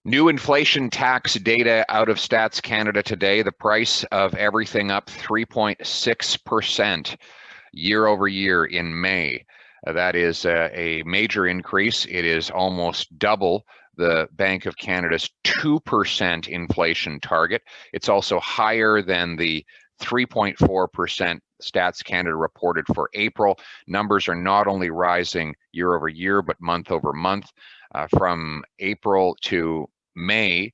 New inflation tax data out of Stats Canada today. The price of everything up 3.6% year over year in May. That is a major increase. It is almost double the Bank of Canada's 2% inflation target. It's also higher than the 3.4% Stats Canada reported for April. Numbers are not only rising year over year, but month over month. From April to May,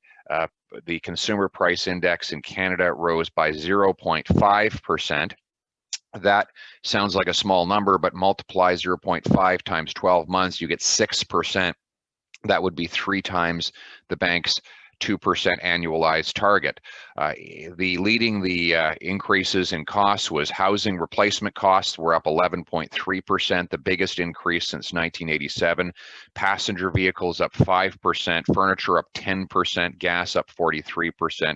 the consumer price index in Canada rose by 0.5%. That sounds like a small number, but multiply 0.5 times 12 months, you get 6%. That would be 3 times the bank's 2% annualized target. Leading the increases in costs was housing replacement costs were up 11.3%, the biggest increase since 1987. Passenger vehicles up 5%, furniture up 10%, gas up 43%.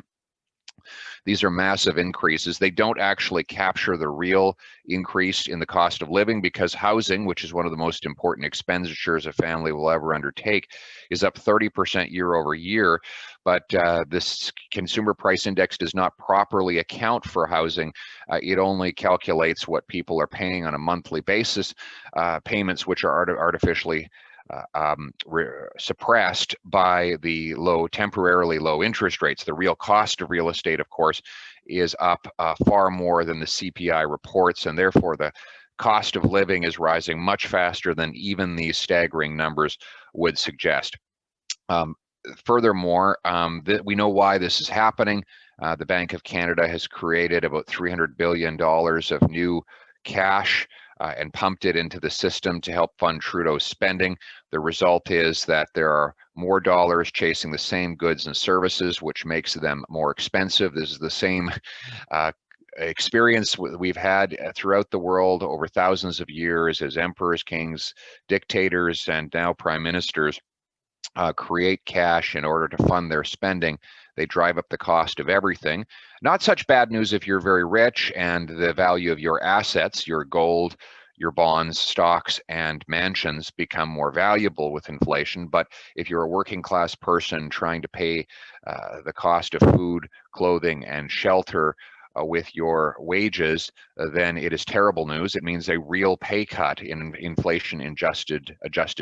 These are massive increases. They don't actually capture the real increase in the cost of living because housing, which is one of the most important expenditures a family will ever undertake, is up 30% year over year. But this consumer price index does not properly account for housing. It only calculates what people are paying on a monthly basis, payments which are artificially suppressed by the temporarily low interest rates. The real cost of real estate, of course, is up far more than the CPI reports, and therefore the cost of living is rising much faster than even these staggering numbers would suggest. Furthermore, we know why this is happening. The Bank of Canada has created about $300 billion of new cash and pumped it into the system to help fund Trudeau's spending. The result is that there are more dollars chasing the same goods and services, which makes them more expensive. This is the same experience we've had throughout the world over thousands of years as emperors, kings, dictators, and now prime ministers create cash in order to fund their spending. They drive up the cost of everything. Not such bad news if you're very rich and the value of your assets, your gold, your bonds, stocks, and mansions become more valuable with inflation. But if you're a working class person trying to pay the cost of food, clothing, and shelter with your wages, then it is terrible news. It means a real pay cut in inflation adjusted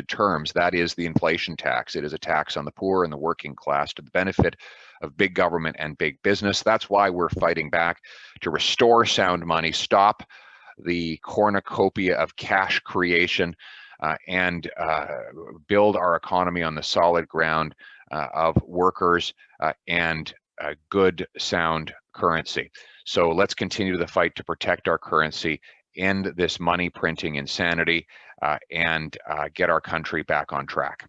terms. That is the inflation tax. It is a tax on the poor and the working class to the benefit of big government and big business. That's why we're fighting back to restore sound money, stop the cornucopia of cash creation, and build our economy on the solid ground of workers and good, sound currency. So let's continue the fight to protect our currency, end this money printing insanity, and get our country back on track.